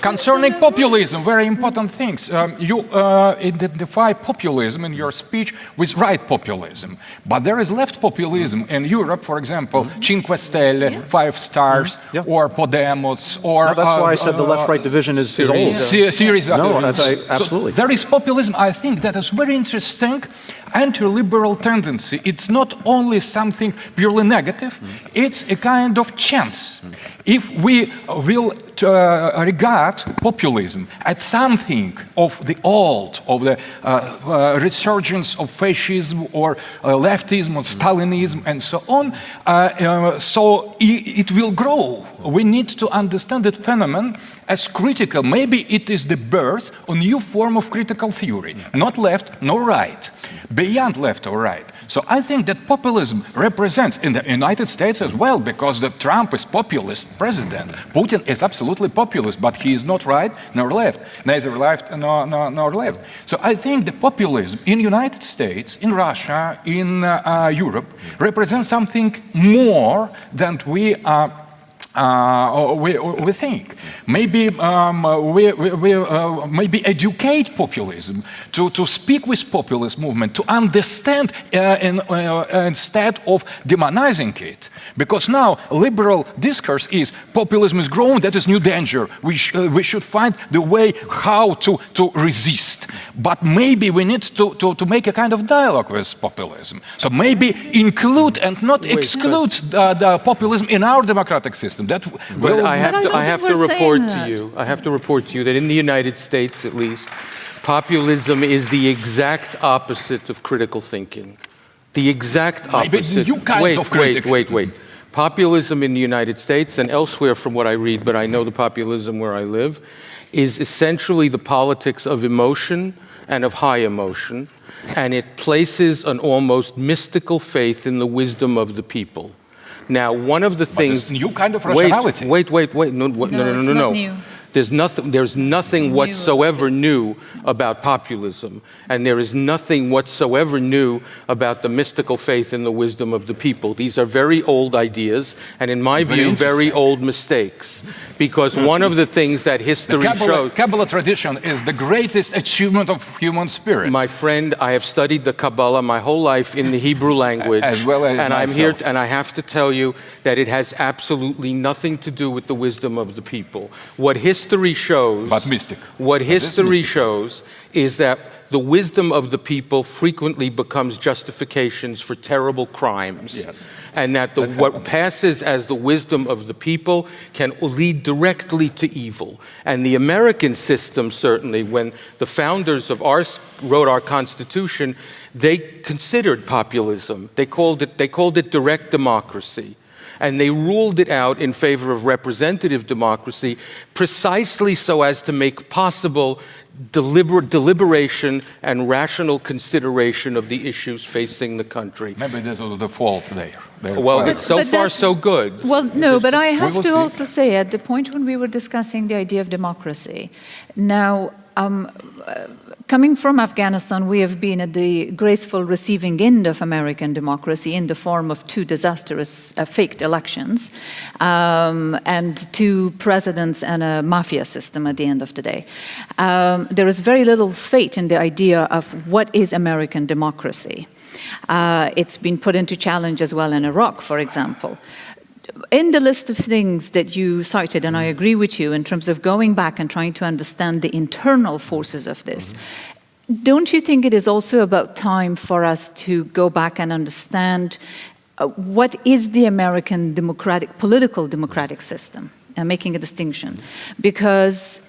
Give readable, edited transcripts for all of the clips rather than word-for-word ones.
Concerning populism, very important things. You identify populism in your speech with right populism. But there is left populism in Europe, for example, Cinque Stelle, Five Stars, or Podemos, or... No, that's why I said the left-right division is old. Syriza. No, absolutely. So there is populism, I think, that is very interesting anti-liberal tendency. It's not only something purely negative, it's a kind of chance. If we will regard populism as something of the old, of the resurgence of fascism or leftism or Stalinism and so on, so it will grow. We need to understand that phenomenon as critical. Maybe it is the birth of a new form of critical theory, not left nor right, beyond left or right. So I think that populism represents, in the United States as well, because Trump is populist president. Putin is absolutely populist, but he is not right nor left, neither left nor left. So I think the populism in the United States, in Russia, in Europe, represents something more than we think. Maybe maybe educate populism, to speak with populist movement, to understand instead of demonizing it. Because now liberal discourse is populism is growing, that is new danger. We should find the way how to resist. But maybe we need to make a kind of dialogue with populism. So maybe include and not exclude the populism in our democratic system. That But I have to report to you that in the United States, at least, populism is the exact opposite of critical thinking. The exact opposite. Wait. Populism in the United States and elsewhere from what I read, but I know the populism where I live, is essentially the politics of emotion and of high emotion, and it places an almost mystical faith in the wisdom of the people. Now, one of the things... new kind of rationality. Wait. No. There's nothing whatsoever new about populism, and there is nothing whatsoever new about the mystical faith in the wisdom of the people. These are very old ideas, and in my view, very old mistakes. Because one of the things that history shows... Kabbalah tradition is the greatest achievement of human spirit. My friend, I have studied the Kabbalah my whole life in the Hebrew language. As well as and myself. I'm here, and I have to tell you that it has absolutely nothing to do with the wisdom of the people. What history shows... But mystic. What history shows is that the wisdom of the people frequently becomes justifications for terrible crimes. Yes. And that what passes as the wisdom of the people can lead directly to evil. And the American system, certainly, when the founders of wrote our Constitution, they considered populism. They called it direct democracy. And they ruled it out in favor of representative democracy precisely so as to make possible deliberation and rational consideration of the issues facing the country. Maybe this was the fault there. Well, so far so good. Well, no, but I have to also say, at the point when we were discussing the idea of democracy, now, coming from Afghanistan, we have been at the graceful receiving end of American democracy in the form of two disastrous faked elections and two presidents and a mafia system at the end of the day. There is very little faith in the idea of what is American democracy. It's been put into challenge as well in Iraq, for example. In the list of things that you cited, and I agree with you in terms of going back and trying to understand the internal forces of this, don't you think it is also about time for us to go back and understand what is the American political democratic system, and making a distinction? Because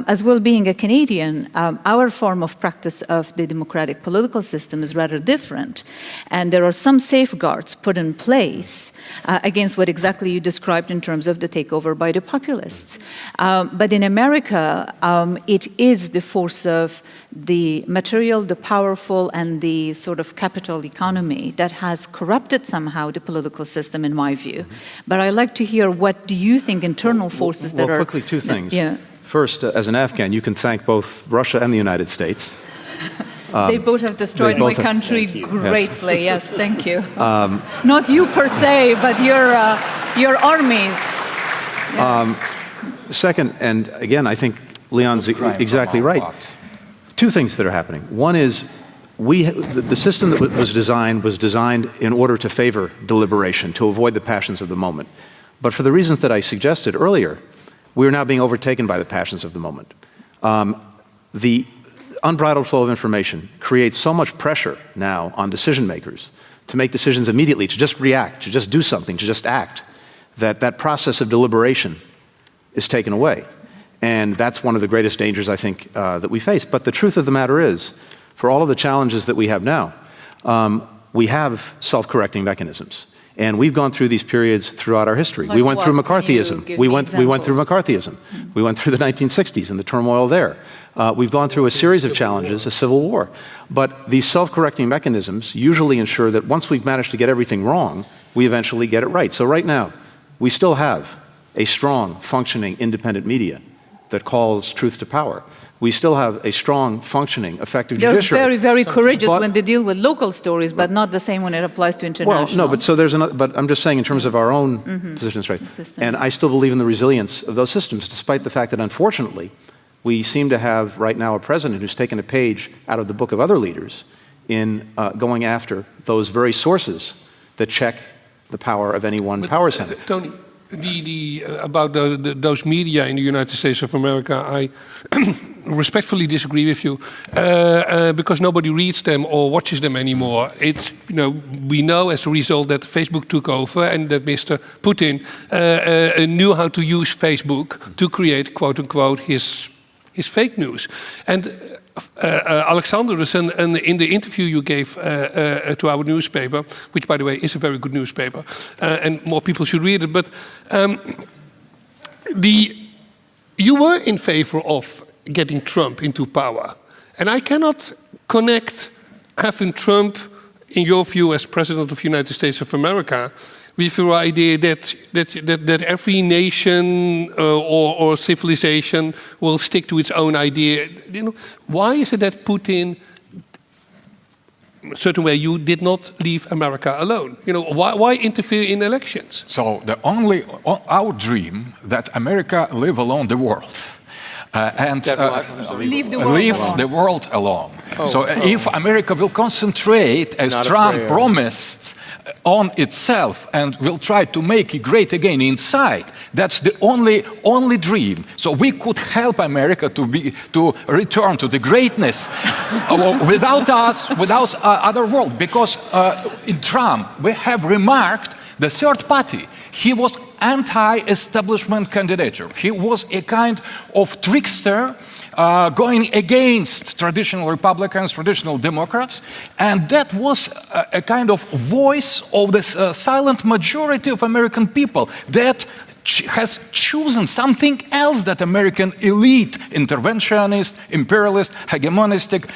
as well, being a Canadian, our form of practice of the democratic political system is rather different. And there are some safeguards put in place against what exactly you described in terms of the takeover by the populists. But in America, it is the force of the material, the powerful, and the sort of capital economy that has corrupted somehow the political system, in my view. But I'd like to hear, what do you think internal forces that are... Well, quickly, two things. Yeah. First, as an Afghan, you can thank both Russia and the United States. They both have destroyed my country greatly. Yes, thank you. Not you per se, but your armies. Yeah. Second, and again, I think Leon's exactly right. Two things that are happening. One is the system that was designed in order to favor deliberation, to avoid the passions of the moment. But for the reasons that I suggested earlier, we are now being overtaken by the passions of the moment. The unbridled flow of information creates so much pressure now on decision makers to make decisions immediately, to just react, to just do something, to just act, that process of deliberation is taken away. And that's one of the greatest dangers, I think, that we face. But the truth of the matter is, for all of the challenges that we have now, we have self-correcting mechanisms. And we've gone through these periods throughout our history. Like we went what? through McCarthyism. We went through McCarthyism. We went through the 1960s and the turmoil there. We've gone through a series of challenges, a civil war. But these self-correcting mechanisms usually ensure that once we've managed to get everything wrong, we eventually get it right. So right now, we still have a strong, functioning, independent media that calls truth to power. We still have a strong, functioning, effective judiciary. They're very, very courageous when they deal with local stories, but not the same when it applies to international. Well, no, but so there's another. But I'm just saying, in terms of our own positions, right? And I still believe in the resilience of those systems, despite the fact that, unfortunately, we seem to have right now a president who's taken a page out of the book of other leaders in going after those very sources that check the power of any one power center. Tony, about those media in the United States of America, I respectfully disagree with you because nobody reads them or watches them anymore. It's, we know as a result that Facebook took over and that Mr. Putin knew how to use Facebook to create, quote unquote, his fake news. And Alexander, in the interview you gave to our newspaper, which, by the way, is a very good newspaper, and more people should read it, but you were in favor of getting Trump into power. And I cannot connect having Trump, in your view, as President of the United States of America, with your idea that every nation or civilization will stick to its own idea. Why is it that Putin, a certain way, you did not leave America alone? Why interfere in elections? So our dream that America live alone the world. And leave the world alone. So if America will concentrate, as Trump promised, on itself and will try to make it great again inside, that's the only dream. So we could help America to return to the greatness without us, without other world. Because in Trump we have remarked the third party. He was anti-establishment candidature. He was a kind of trickster going against traditional Republicans, traditional Democrats, and that was a kind of voice of the silent majority of American people that has chosen something else that American elite, interventionist, imperialist, hegemonistic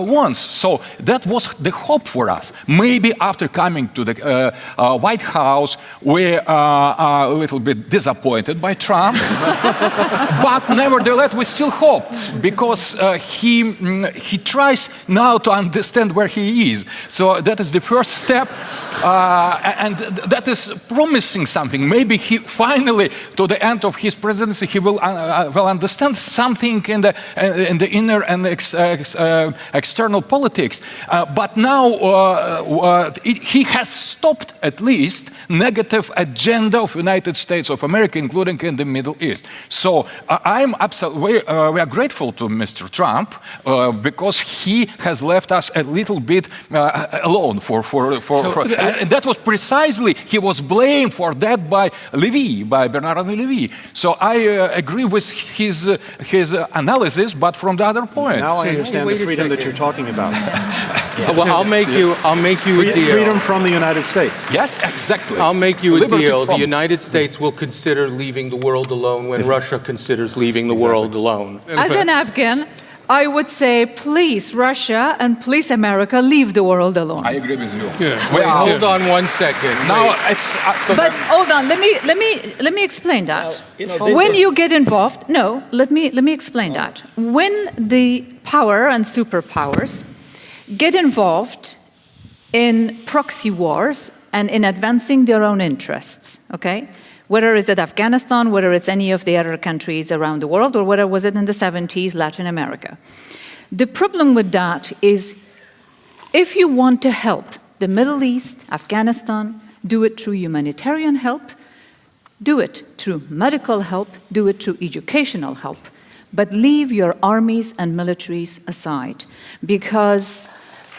wants. So that was the hope for us. Maybe after coming to the White House, we are a little bit disappointed by Trump, but nevertheless we still hope because he tries now to understand where he is. So that is the first step, and that is promising something. Maybe he finally, to the end of his presidency, he will understand something in the inner and external politics. But now he has stopped at least negative agenda of United States of America, including in the Middle East. So we are grateful to Mr. Trump because he has left us a little bit alone and that was precisely, he was blamed for that by Bernard Levy. So I agree with his analysis, but from the other point. Now I understand the freedom that you're talking about. Well, I'll make you a deal. Freedom from the United States. Yes, exactly. I'll make you a deal. The from. United States will consider leaving the world alone when Russia considers leaving the world alone. As an Afghan, I would say, please, Russia and please, America, leave the world alone. I agree with you. Yeah. Wait, hold on 1 second. Now it's. But hold on, let me explain that. When you get involved, let me explain that. When the power and superpowers get involved in proxy wars and in advancing their own interests, okay? Whether it's Afghanistan, whether it's any of the other countries around the world, or whether was it in the 70s, Latin America. The problem with that is if you want to help the Middle East, Afghanistan, do it through humanitarian help, do it through medical help, do it through educational help, but leave your armies and militaries aside, because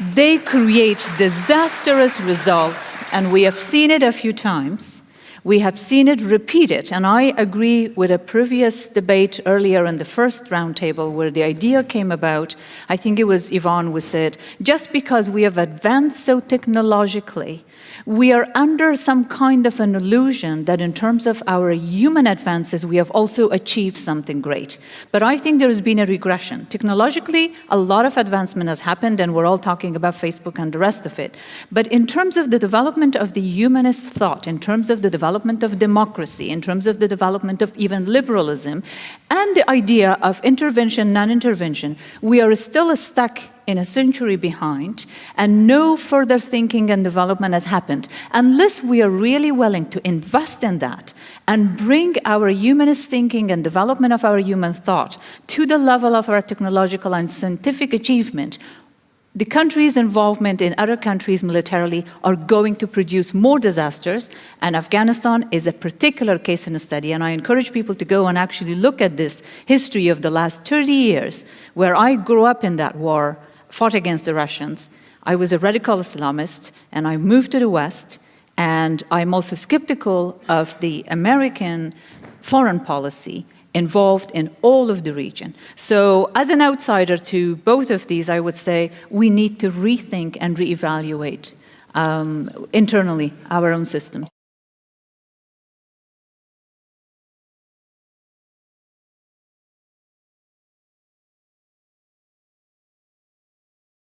they create disastrous results, and we have seen it a few times. We have seen it repeated, and I agree with a previous debate earlier in the first roundtable where the idea came about. I think it was Yvonne who said, just because we have advanced so technologically, we are under some kind of an illusion that in terms of our human advances, we have also achieved something great. But I think there has been a regression. Technologically, a lot of advancement has happened, and we're all talking about Facebook and the rest of it. But in terms of the development of the humanist thought, in terms of the development of democracy, in terms of the development of even liberalism, and the idea of intervention, non-intervention, we are still stuck in a century behind, and no further thinking and development has happened unless we are really willing to invest in that and bring our humanist thinking and development of our human thought to the level of our technological and scientific achievement. The countries' involvement in other countries militarily are going to produce more disasters, and Afghanistan is a particular case in a study, and I encourage people to go and actually look at this history of the last 30 years, where I grew up in that war, fought against the Russians. I was a radical Islamist, and I moved to the West, and I'm also skeptical of the American foreign policy involved in all of the region. So as an outsider to both of these, I would say we need to rethink and reevaluate internally our own systems.